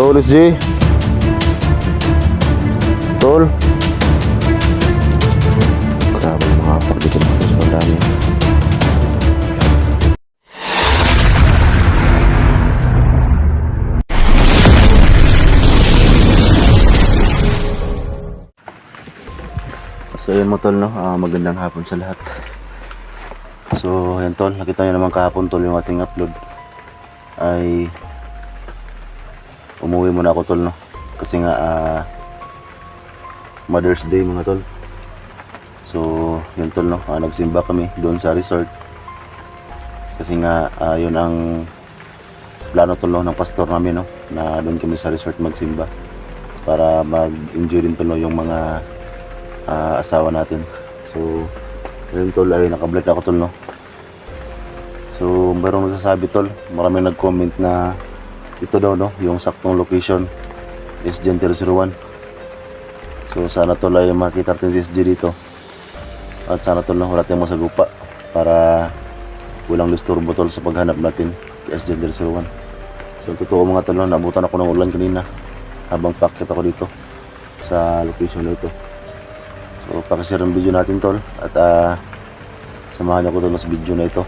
Tol, SG. Tol. Grabe yung mga apak dito mga tol. Sobrang dami. So yun mo tol, no? Magandang hapon sa lahat. So yan tol, nakita nyo naman kahapon tol yung ating upload. Ay umuwi muna ako tol, no? Kasi nga Mother's Day mga tol. So yun tol, no? Nagsimba kami doon sa resort. Kasi nga yun ang plano tol, no, ng pastor namin, no? Na doon kami sa resort magsimba para mag-enjoy din tol, no, yung mga asawa natin. So yun tol, ay naka-vlog ako tol, no? So mayroong nagsasabi tol, maraming nag-comment na ito daw, no, yung saktong location is SG 001. So sana tol ay makita natin si SG dito. At sana tol, no, wala tayong masagupa para walang disturbo tol sa paghanap natin kay SG 001. So totoo mga tol, no, naabutan ako ng ulan kanina habang packet ako dito sa location na ito. So pakishare ang video natin tol at samahan niyo ko tol sa video na ito.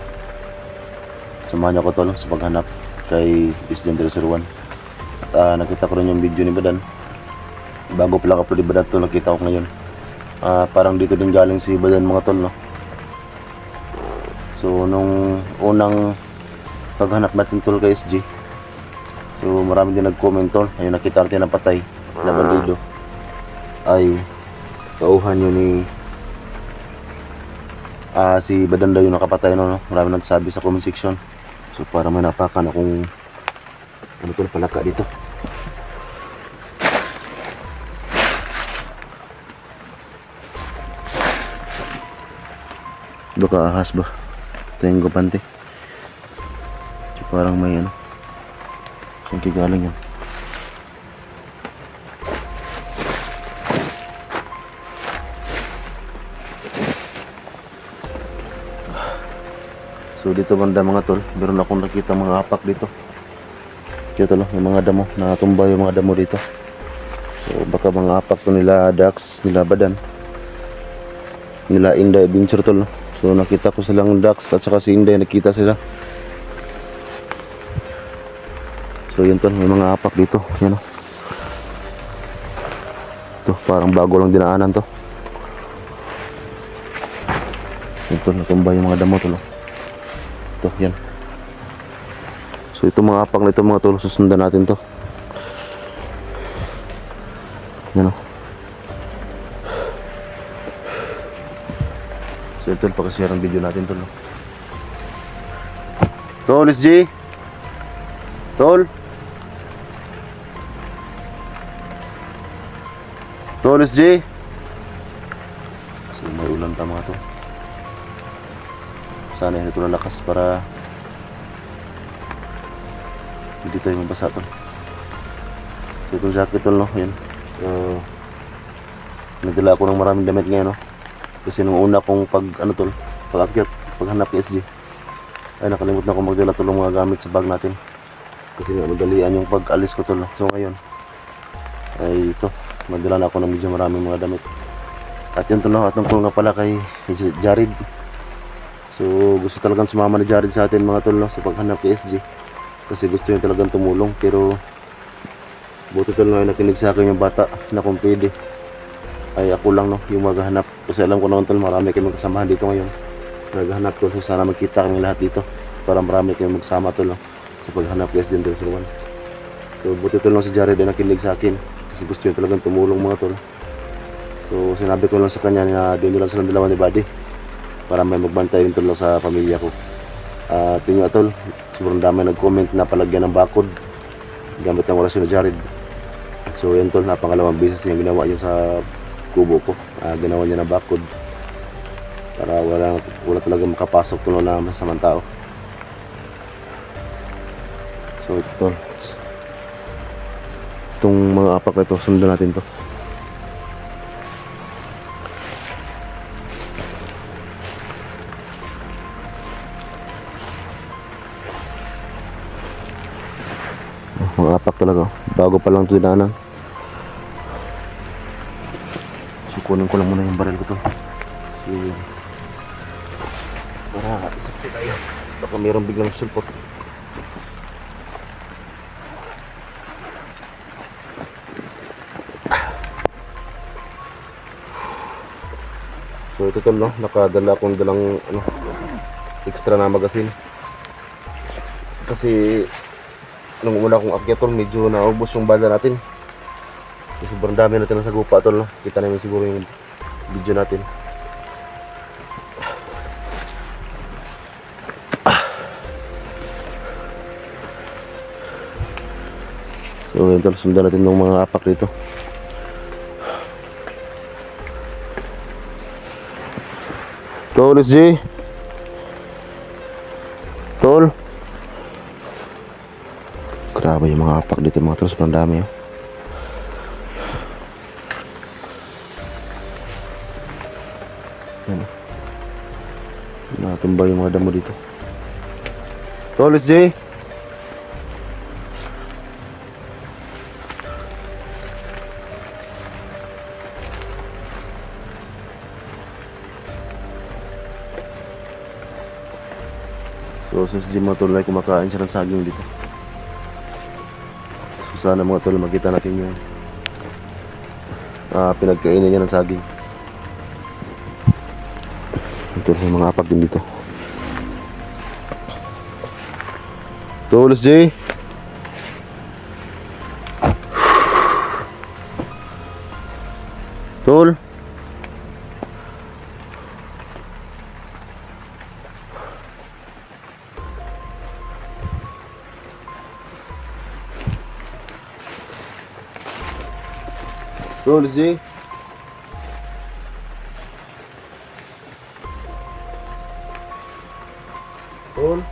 Samahan niyo ko tol sa paghanap kay SG 001. At nakita ko rin yung video ni Badan. Bago pala upload ni Badan to, nakita ko ngayon. Parang dito din galing si Badan mga tol, no? So nung unang paghanap natin tol kay SG, so marami din nag-comment tol. Ayun, nakita natin na patay na bandido ay tauhan yun ni si Badan daw yung nakapatay, no? Marami nagsabi sa comment section. So para may napakan akong ano tol, palaka dito. Baka ahas ba? Ito yung gupante. So parang may ano, yung kigaling yan. So dito banda mga tol, meron akong nakita mga apak dito. Kaya tol, yung mga damo, natumba yung mga damo dito. So baka mga apak to nila Dax, nila Badan, nila Inday Adventure tol, no? So nakita ko silang Dax at saka si Inday, nakita sila. So yun tol, may mga apak dito, yan o. Ito, parang bago lang dinaanan to. Yun tol, natumba yung mga damo tol, no? Ito, yan. So ito mga apak na ito mga tol, susundan natin to. Yan o. So ito, pakashare ang video natin tol, no? Tol, SG. Tol. Tol, SG. So may ulan pa mga tol. Sana ito na lakas para hindi tayo mabasa tol. So itong jacket tol, no? Yan. So nagdala ako ng maraming damit ngayon, no? Kasi nung una kong pag-akyat, paghanap ni SG, ay nakalimutan ko magdala tol ng mga gamit sa bag natin. Kasi nga madalian yung pag-alis ko tol, no? So ngayon ay ito, magdala na ako ng medyo maraming mga damit. At yun tol, no? At tungkol nga pala kay Jared. So gusto talagang sumama ni Jared sa atin mga tol, no? Sa paghanap kay SG. Kasi gusto niya talagang tumulong, pero buti tol, no, nakinig sa akin yung bata na kung pwede ay ako lang, no, yung maghahanap. Kasi alam ko naman tol, marami kayong kasamahan dito ngayon, naghahanap ko. So sana magkita kami lahat dito para marami kayong magsama tol, no, sa paghanap kay SG 001. So buti tol, no, si Jared ay nakinig sa akin kasi gusto niya talagang tumulong mga tol. So sinabi ko lang sa kanya na doon lang silang dalawa ni Buddy para may magbantay rin tol sa pamilya ko. Tingnan tol, sobrang dami nag-comment na palagyan ng bakod gamit ang orasyon ni Jared. So yan tol, napangalawang beses niya ginawa yun sa kubo ko. Ginawa niya na bakod para wala talaga makapasok tol na masamang tao. So ito tol, itong mga apak na ito, sundan natin to. mga apak talaga. Bago pa lang ito dinaanan. So kunin ko lang muna yung baril ko to. Kasi para isakti tayo. Baka mayroong biglang sulpot. So ito tol, no? Nakadala akong dalang extra na magasin. Kasi nung una kong akyat tol, medyo naubos yung bala natin. So, sobrang dami natin na sa gupa tol, no? Kita namin siguro yung video natin. So yun tol, sundan natin ng mga apak dito. Tol, SJ. Tol. Grabe yung mga apak dito mga tol, sobrang dami. Yan. Natumba yung mga damo dito. Tol, SJ. So sa SJ mga tol ay kumakain siya ng saging dito. So sana mga tol makita natin yung pinagkainan niya ng saging. Ito yung mga apak din dito. Tol, SJ. Tol. Tol, SJ. Tol.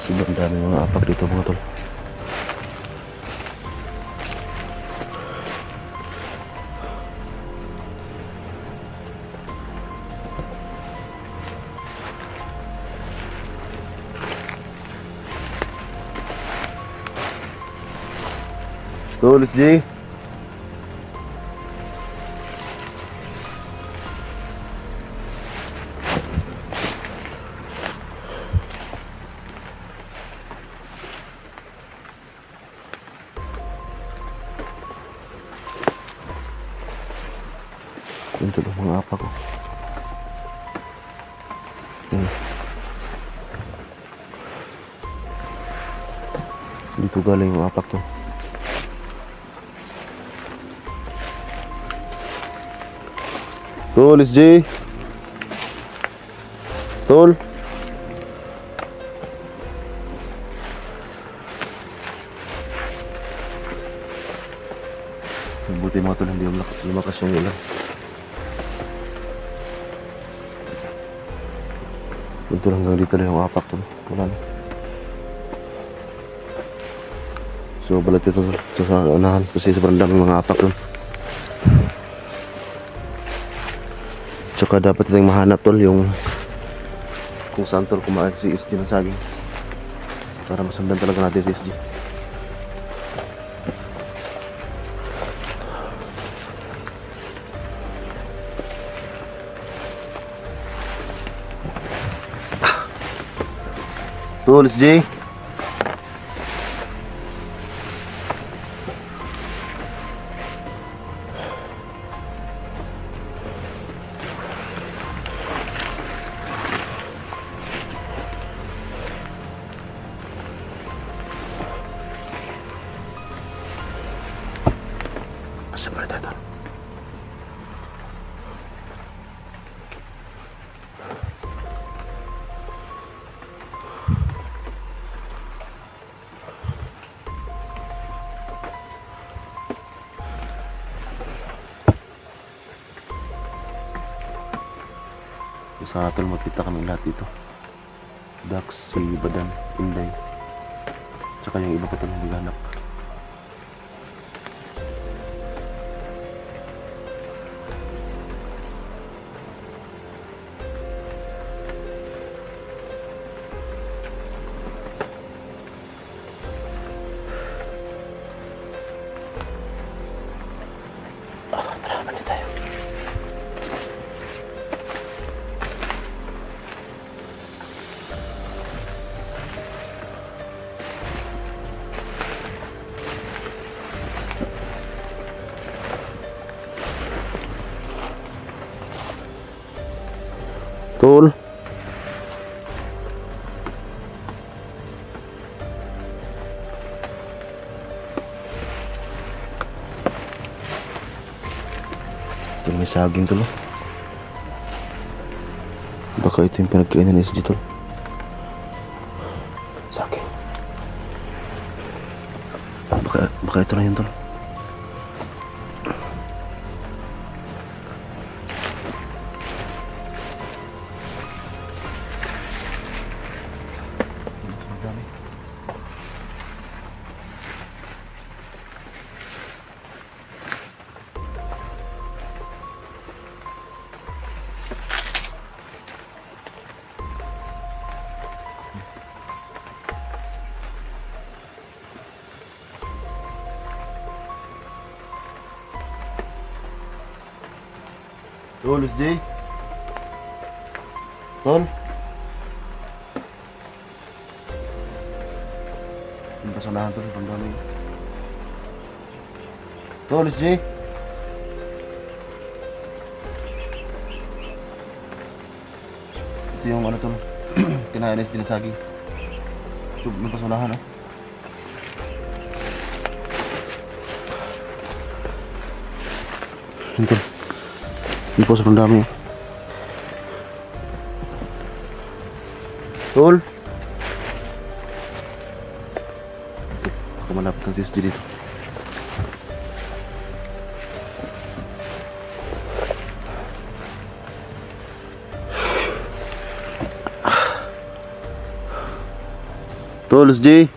Sobrang dami mga apak dito mga tol. Tol, SJ. Ito yung mga apak ko. Dito galing yung apak to. Tol, SJ. Tol. Buti mga tol, hindi lumakas yung ulan. Ito lang hanggang dito lang yung apak tol. Wala na. So balat ito sa unahan kasi sobrang dami mga apak tol. Tsaka dapat natin mahanap tol yung kung saan tol kumain si SJ ng saging para masundan talaga natin si SJ. Tol, SJ. Saan ba tayo? Sa atin makita kami lahat dito. Dax, si Badan, Inday, tsaka yung iba pa ito naghanap. Tara, balik tayo. Tol. Tol, may saging tol. Baka ito yung pinagkainan ni SG tol. Saging. Baka ito na yun tol. Tol, SJ. Tol. Yung kasalahan tol, ang dami. Tol, SJ. Ito yung ano tol, kinain SJ na saging. Ito, may kasalahan ah. Yun tol. Yun po, sobrang dami. Tol! Ito, baka malapit ang SG dito. Tol, SG!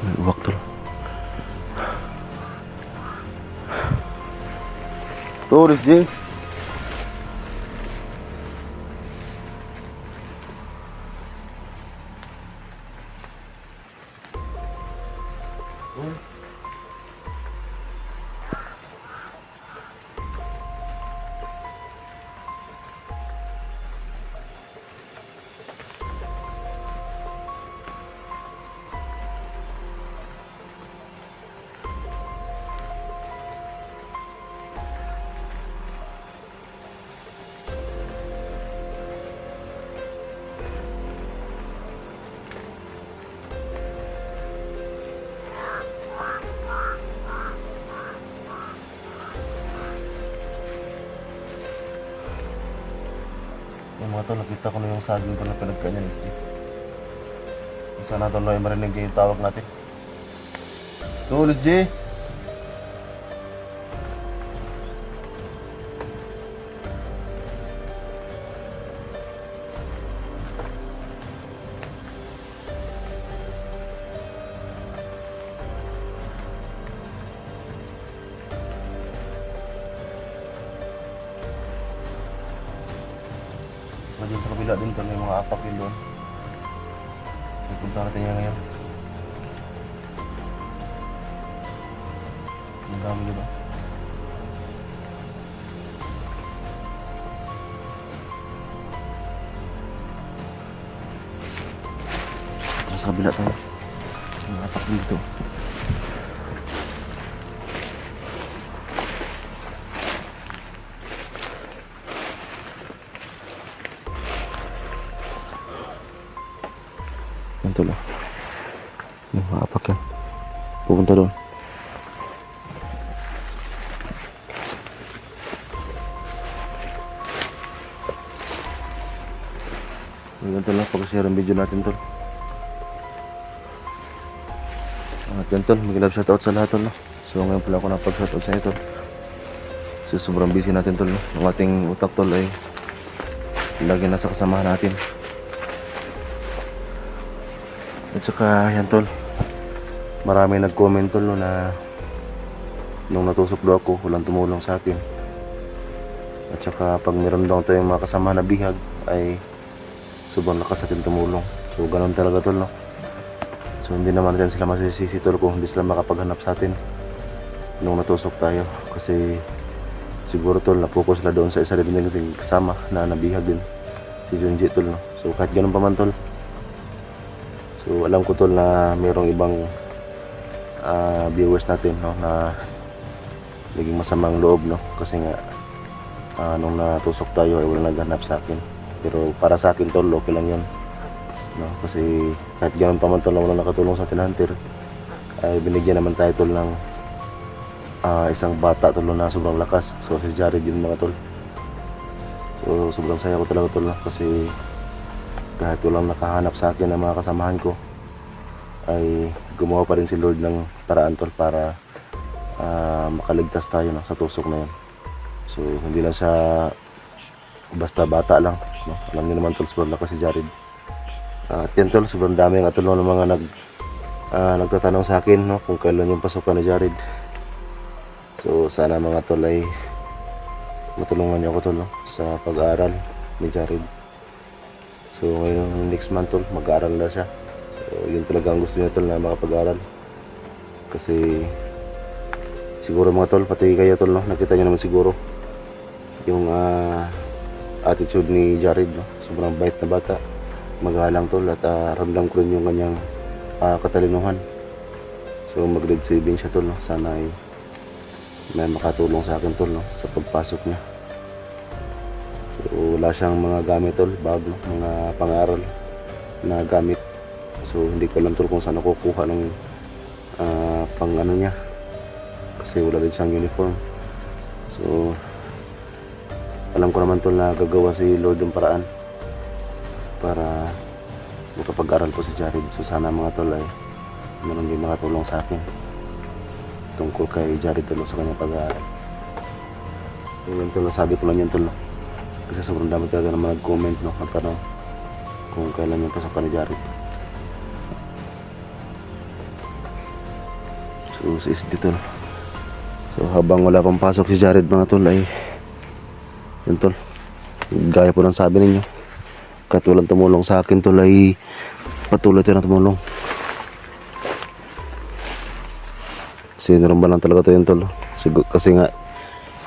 May uwak tol. Tol, SG. Yung mga tol, nakita ko na yung saging tol na pinagkanya ni SG. Sana tol ay marinig yung tawag natin. Tol, SG! Diyan sa kabila din tol, may mga apak yun doon. So, punta natin yan ngayon. Ang dami diba? Tara sa kabila tayo. May mga apak dito. Yan tol. Yung maapak yan. Pupunta doon. Yan tol, pag-share ang video natin tol. At yan tol, mag-love shoutout sa lahat tol. So ngayon pala ako napag-shoutout sa inyo tol. So sobrang busy natin tol. Ang ating utak tol ay lagi nasa kasamahan natin. At saka yan tol, marami nag-comment tol na nung natusok daw ako, walang tumulong sa akin. At saka pag meron daw tayong mga kasama na bihag ay sobrang lakas atin tumulong. So ganun talaga tol no. So hindi naman natin sila masisisi tol kung hindi sila makapaghanap sa atin nung natusok tayo. Kasi siguro tol na-focus sila doon sa isa rin nating kasama na nabihag din, si Junji tol no. So kahit ganun pa man tol, so alam ko tol na mayroong ibang viewers natin no, na naging masamang loob no. Kasi nga nung natusok tayo ay walang naghanap sa akin. Pero para sa akin tol, okay lang yun no? Kasi kahit ganun pa man tol na walang nakatulong sa atin hunter, ay binigyan naman tayo tol ng isang bata tol na sobrang lakas. So si Jared yun mga tol. So sobrang saya ko talaga tol no? Kasi kahit walang nakahanap sa akin ng mga kasamahan ko, ay gumawa pa rin si Lord ng paraan tol para makaligtas tayo no, sa tusok na yun. So hindi lang siya basta bata lang no? Alam niyo naman tol, sobrang lakas si Jared. At yan tol, sobrang dami nga tol ng mga nagtatanong sa akin no, kung kailan yung pasukan ni Jared. So sana mga tol ay matulungan niyo ako tol no, sa pag-aaral ni Jared. So ngayon next month tol, mag-aaral na siya. So yun talaga ang gusto niya tol, na makapag-aaral. Kasi siguro mga tol, pati kayo tol no, nakita niyo naman siguro yung attitude ni Jared no. Sobrang bait na bata, magalang tol, at ramdam ko rin yung kanyang katalinuhan. So mag grade 7 siya tol no. Sana ay may makatulong sa akin tol no, sa pagpasok niya. So wala siyang mga gamit tol, bag no, mga pang-aaral na gamit. So hindi ko alam tol kung saan ako kukuha ng pang ano niya, kasi wala din siyang uniform. So alam ko naman tol na gagawa si Lord ng paraan para makapag-aral po si Jared. So sana mga tol ay meron din makatulong sa akin tungkol kay Jared tol sa kanyang pag-aaral. Yun tol, nasabi ko lang yan tol no? Kasi sobrang dami talaga naman nag-comment no, nagtanong kung kailan yung pasokan ni Jared. So si SD tol. So habang wala pang pasok si Jared mga tol ay yun tol, gaya po ng sabi ninyo, kahit walang tumulong sa akin tol ay patuloy tayo na tumulong. Kasi naman lang talaga tayo yun tol. Kasi nga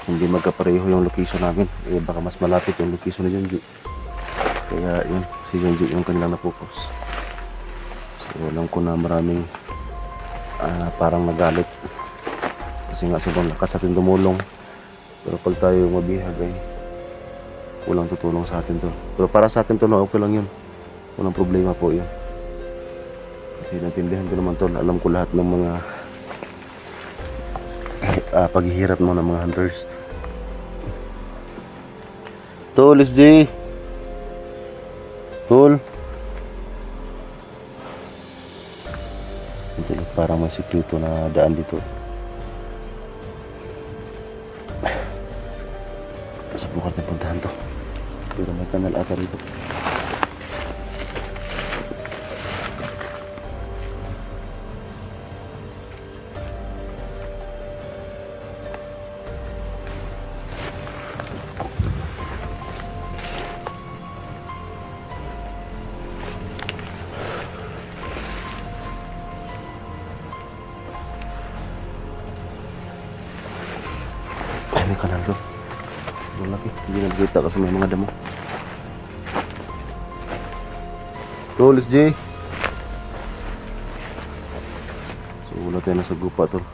hindi magkapareho yung location namin, baka mas malapit yung location ni Junji. Kaya yun, si Junji yung kanilang na-focus. So alam ko na maraming parang nagalit kasi nga sobrang lakas atin tumulong. Pero pag tayo mabihag ay walang tutulong sa atin to. Pero para sa akin to no, okay lang yun, walang problema po yun. Kasi natindihan ko naman to, alam ko lahat ng mga paghihirap mo ng mga hunters. Tol, SJ Tol, ito parang may sikreto na daan dito. Subukan natin puntahan to, pero may kanal ata rito. Ay, may kanal to. Malaki, hindi nagkita kasi may mga damo. Tol, SJ. So wala tayo nasa gupa tol.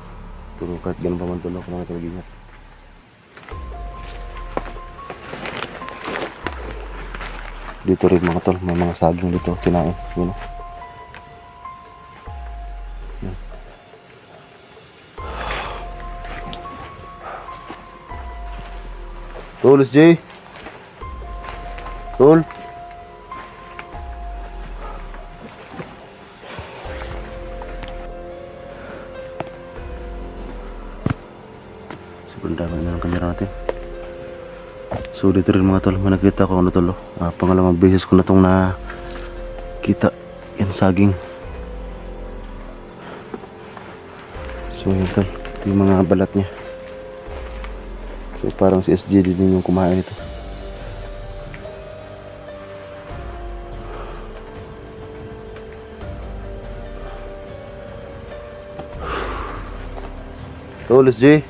Pero kahit ganun pa man tol, ako mga talagingat. Dito rin mga tol, may mga saging dito, kinain. Yun o. Tol, SJ. Tol. Sobrang dami na ng kamera natin. So dito rin mga tol, may nakita ko ano tol. Pangalawang beses ko na itong nakita yung saging. So yun tol, ito yung mga balat niya. So parang si SJ din yung kumain ito. Tol, SJ.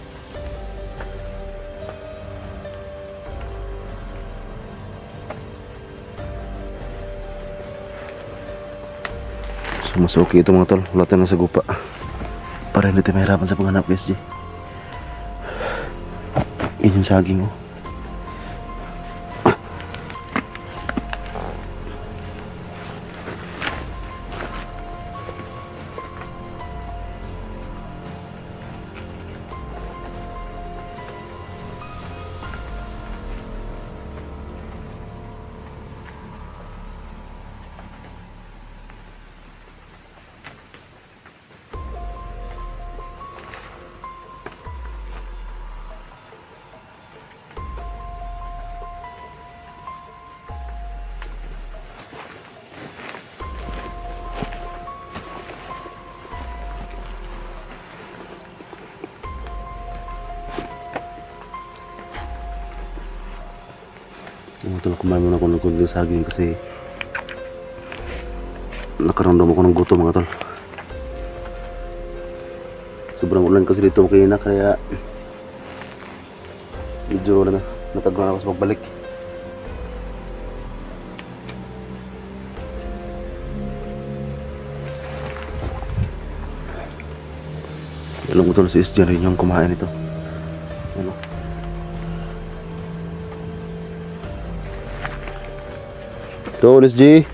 So mas okay ito mga tol, wala tayo sa gupa para hindi tayo mahirapan sa paghanap kay SJ. Yun yung saging oh. Ito, kumain muna ako ng kunting saging kasi nakaramdam ako ng gutom mga tol. Sobrang ulan kasi dito kanina kaya medyo natagalan ako sa pagbalik. Alam mo tol, si SJ rin yung kumain ito. Ano? Tol, SJ.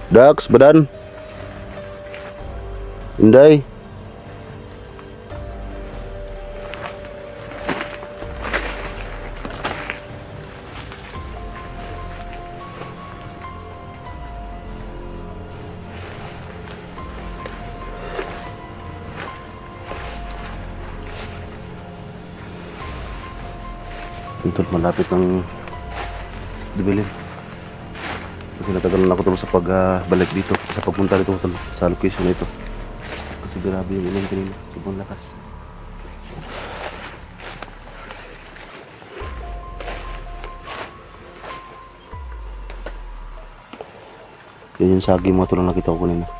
Dax, badan. Inday. Ito, malapit ng Dibilin. Kasi natagalan ako tuloy sa pagbalik dito, sa pagpunta dito sa location na ito. Kasi grabe yung ulan kanina, sobrang lakas. Yan yung saging mga tulong nakita ko kanina.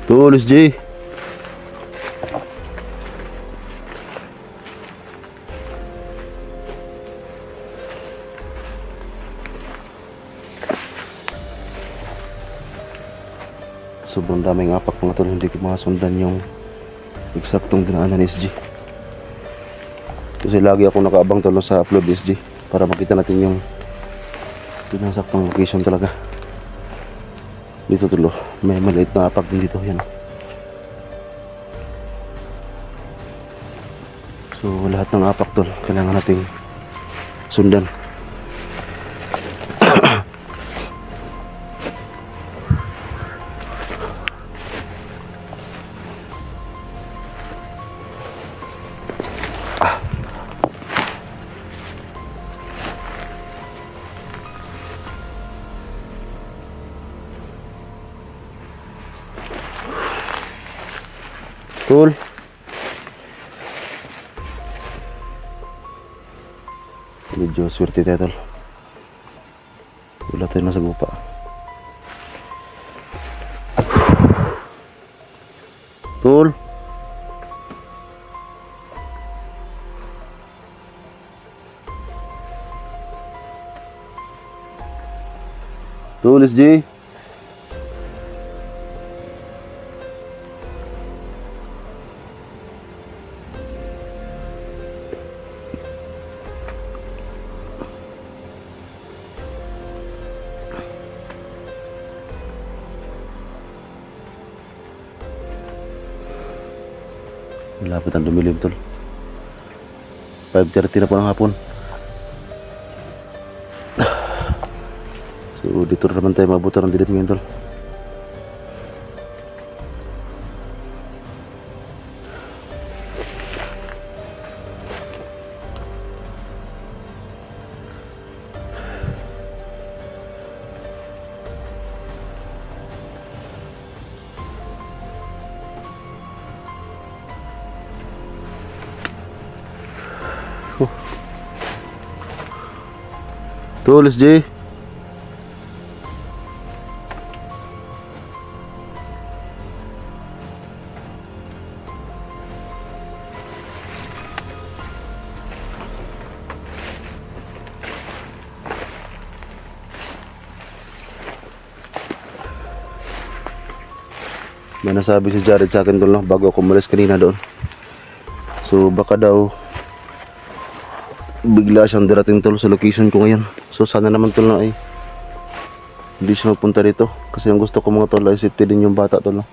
Tulis J. Sobrang daming apak mga tol, hindi ko masundan yung eksaktong dinaanan ni SG. Kasi lagi ako nakaabang tol sa upload ni SG para makita natin yung pinasaktong location talaga. Dito tulo, may maliit na apak din dito, yan. So lahat ng apak tol, kailangan nating sundan. Tol. Medyo swerte tayo tol. Wala tayo nasa gupa. Tol. Tulis G. Malapit ang dumilim tol. 5:30 na po ng hapon. So dito naman tayo mabuti ng dilit ngayon tol. Tulis J. May nasabi si Jared sa akin tol no, bago ako umalis kanina doon. So baka daw bigla siyang darating tol sa location ko ngayon. So sana naman tol na ay hindi siya magpunta dito. Kasi ang gusto ko mga tol ay safety din yung bata tol no.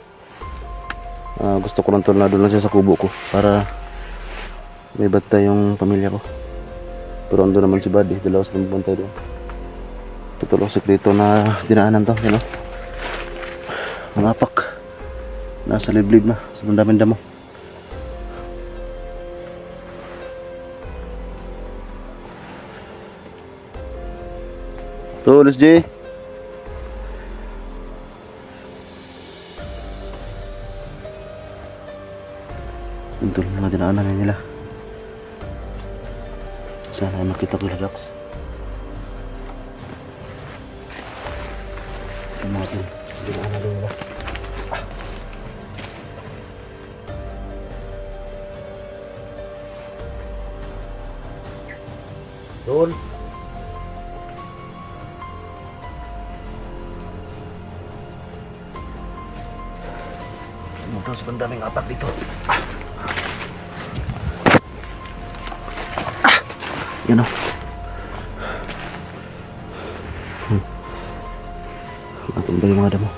Gusto ko lang tol na doon lang siya sa kubo ko para may bantay yung pamilya ko. Pero ando naman si Buddy, dalawa sila magbantay doon. Ito tol ang sekreto na dinaanan to, you know? Mga apak nasa liblib na sa daming damo. Tulis J. Ito lang mga dinaanan nila. Sana ay makita ko relax. Yung mga dinaanan nila. Doon. Ito sa daming apak dito. Yan o. Matumbay yung mga damo.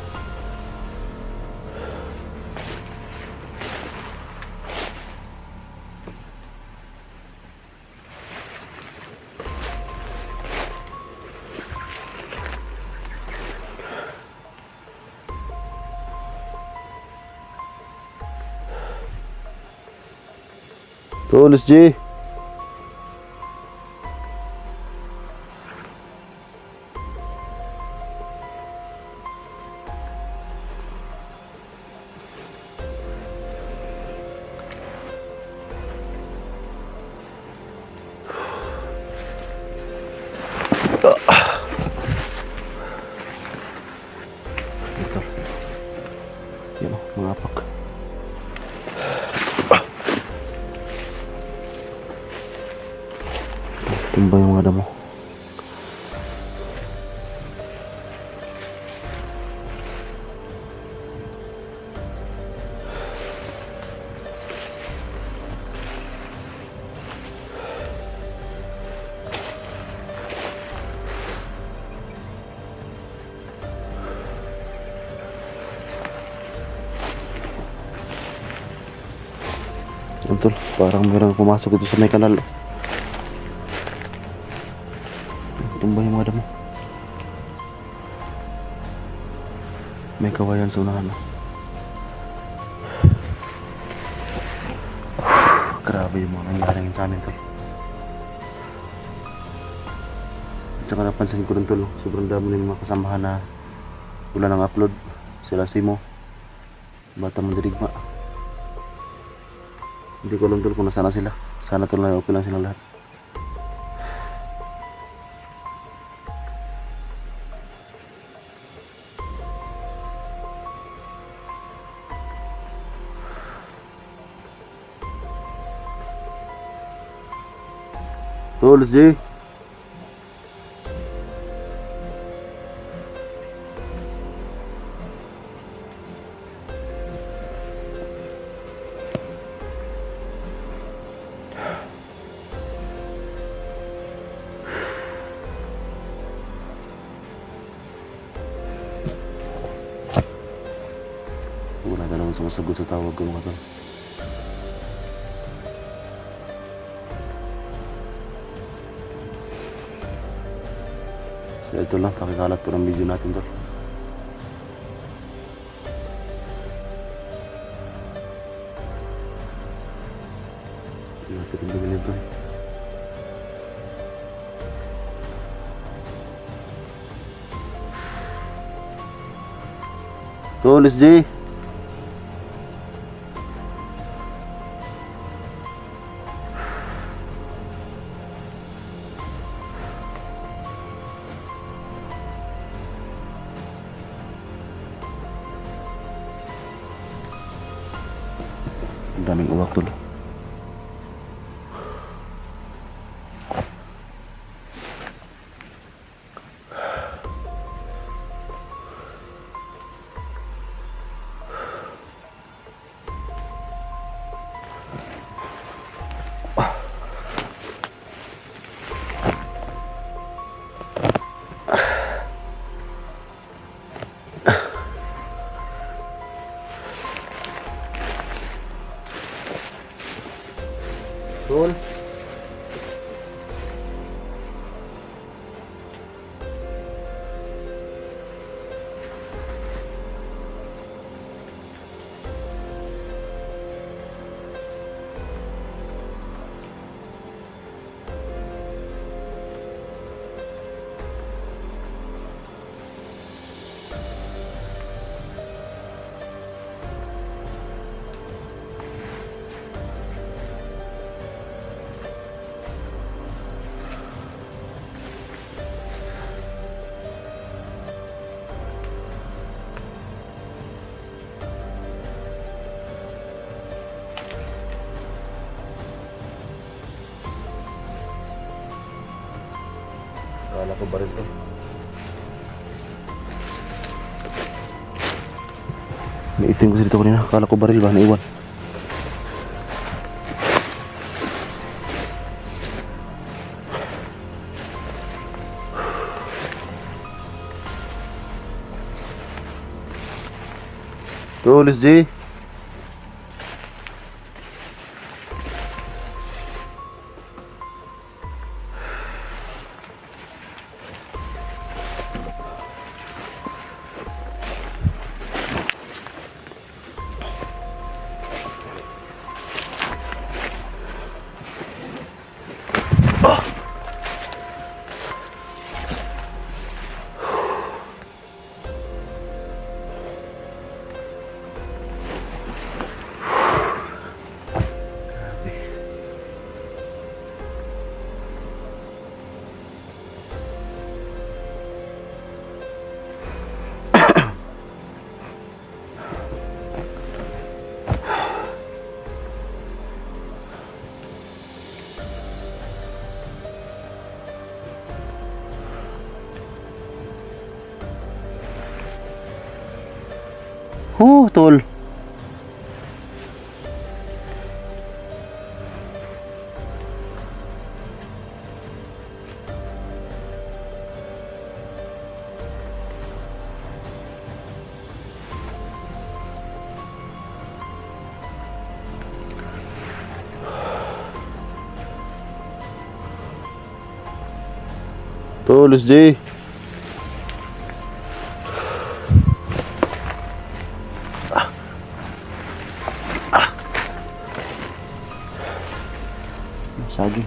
Tulis G. Ito. Yan o, mga apak. Tumbay yung mga damo. Tol, parang mayroong pumasok ito sa may kanal. Tumbay yung mga damo. May kawayan sa unahan. Grabe yung mga nangyari sa amin tol. At saka napansin ko rin tol, sobrang dami ng mga kasamahan na wala nang upload. Sila Simo, Bata Mandirigma. Hindi ko alam tol kung nasaan sila. Sana tol na okay lang silang lahat. Tulis J. Wala talagang sumasagot sa tawag ko mga tol. So ito lang, pakikalat po ng video natin tol. Natin yung bigyan ito. Tol, SJ. Ang daming uwak tol. Tol. Kala ko baril to. May itim kasi dito kanina. Kala ko baril ba? Naiwan. Tulis G. Tol. Tulis J. Saging.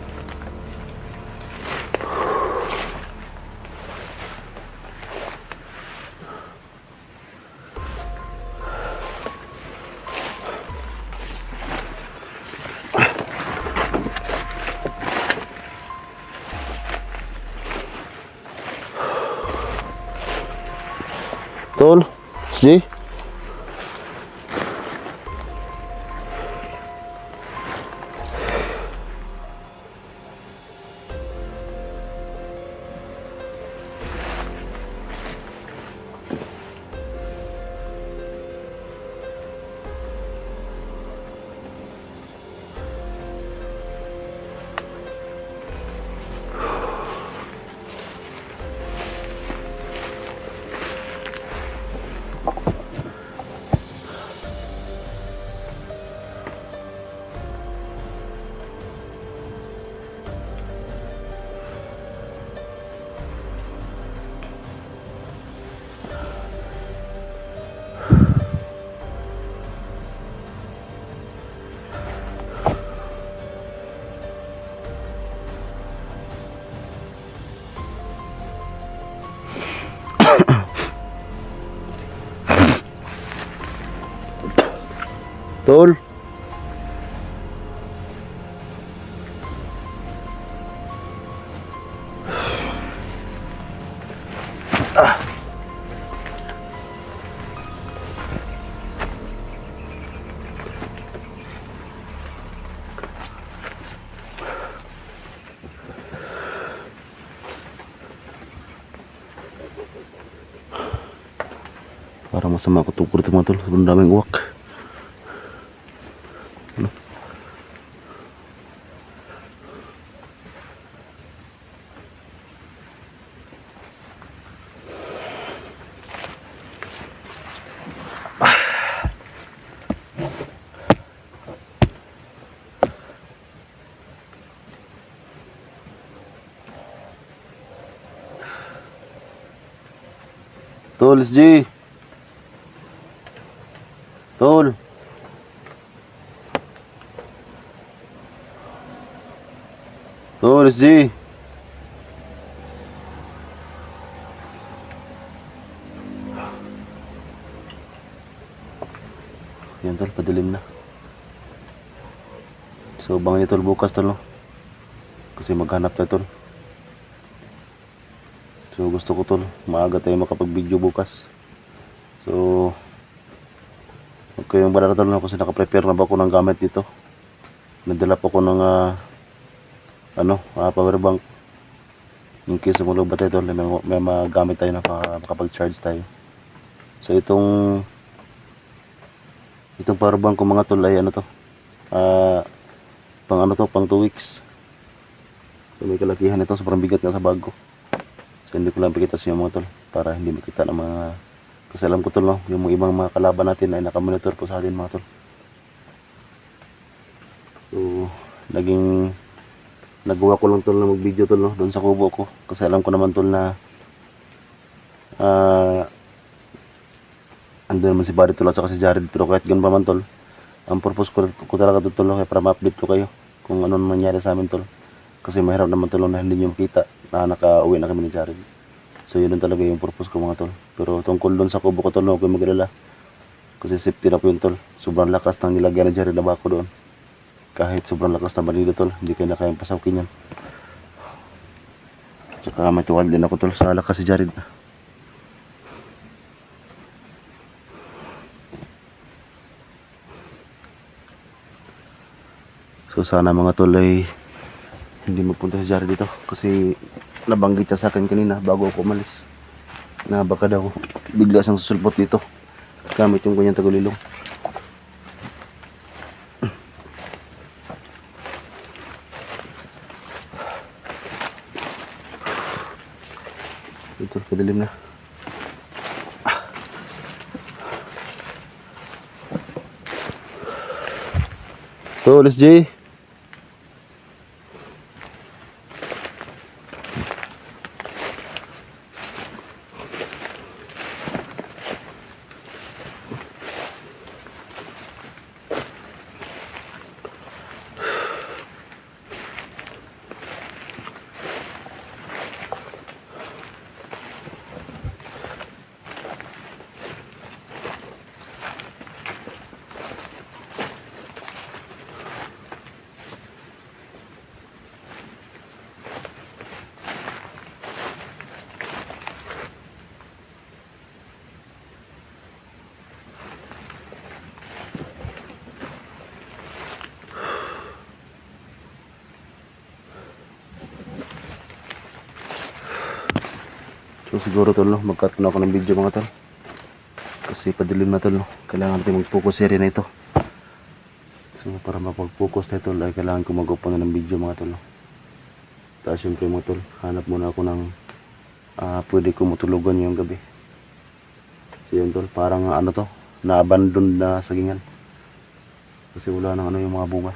Tol, SJ. Tol. Parang masama ako tungkol ito mga tol. Sobrang daming uwak. Ano? Tol, SG. Tol. Tol, SG. Yan tol, padilim na. So, abangan niyo tol bukas tol, no? Kasi maghanap tayo tol. So, gusto ko tol, maaga tayo makapag-video bukas. So, okay yung barara tol, no? Kasi nakaprepare na ba ako ng gamit dito. Nadala po ko ng power bank. In case sumulog ba tayo tol, may magamit tayo na makapag-charge tayo. So, itong power bank ko mga tol ay pang 2 weeks. So, may kalakihan ito, sobrang bigat nga sa bag ko. So hindi ko lang pikita sa inyo mga tol para hindi makita ng mga, kasi alam ko tol, no, yung ibang mga kalaban natin ay nakamonitor po sa atin mga tol. So nagawa ko lang tol na mag video tol, no, doon sa kubo ko, kasi alam ko naman tol na andun naman si Barry tol at saka si Jared, pero kahit ganun pa man tol, ang purpose ko talaga tol, no, para ma-update ko kayo kung ano nangyari sa amin tol. Kasi mahirap naman tol na hindi nyo makita na nakauwi na kami ni Jared. So yun talaga yung purpose ko mga tol. Pero tungkol doon sa kubo ko tol, no, huwag kayong mag-alala. Kasi safety na po yun tol. Sobrang lakas ng nilagyan ni Jared na bako doon. Kahit sobrang lakas na banila tol, hindi kayo na kayang pasawkin yan. Tsaka may tuwal din ako tol sa lakas si Jared. So sana mga tol ay hindi magpunta si Jared dito, kasi nabanggit siya sa akin kanina bago ako umalis na baka daw bigla siyang susulpot dito gamit yung kanyang tagulilong. Ito, kadilim na. So, let's J. So siguro tol, no, mag-cut na ako ng video mga tol. Kasi padilim na tol, no. Kailangan natin mag-focus area na ito. So para mapag-focus na tol ay kailangan ko mag-open na ng video mga tol, no. Tapos syempre mga tol, hanap muna ako ng pwede ko matulugan yung gabi. So yun tol, parang na-abandon na sagingan. Kasi wala nang yung mga bunga.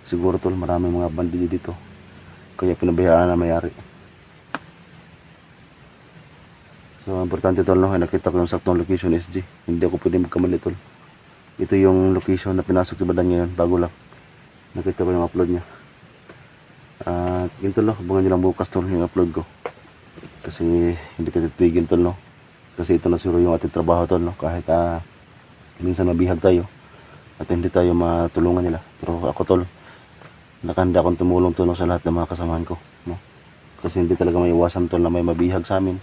Siguro tol, maraming mga bandilyo dito. Kaya pinabayaan na mayari. So, importante tol, no, nakita ko yung saktong location SG. Hindi ako pwede magkamali tol. Ito yung location na pinasok ni Badan ngayon, bago lang. Nakita ko yung upload niya. Yun tol, no, abangan nyo lang bukas tol yung upload ko. Kasi hindi ka titigil tol, no. Kasi ito na siguro yung ating trabaho tol, no. Kahit minsan mabihag tayo, at hindi tayo matulungan nila. Pero ako tol, nakahanda akong tumulong sa lahat ng mga kasamahan ko, no? Kasi hindi talaga may iwasan tol na may mabihag sa amin.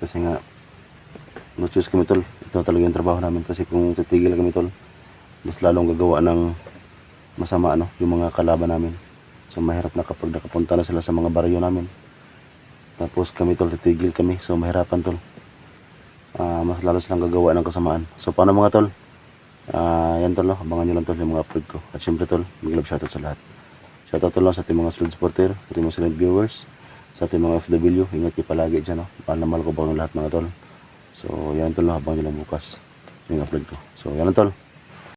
Kasi nga, no choose kami tol. Ito talaga yung trabaho namin. Kasi kung titigil kami tol, mas lalong gagawa ng masama yung mga kalaban namin. So mahirap na kapag nakapunta na sila sa mga baryo namin. Tapos kami tol, titigil kami. So mahirapan tol. Mas lalo silang gagawa ng kasamaan. So paano mga tol? Yan tol, no? Abangan nyo lang tol yung mga upload ko. At syempre tol, mag-love shoutout sa lahat. Shoutout tol lang sa ating mga solid supporter, sa ating mga silent viewers, sa ating mga FW. Ingat kayo palagi dyan, no? Mahal na mahal ko ba ng lahat mga tol. So yan tol, no? Abangan nyo lang bukas yung upload ko. So yan tol.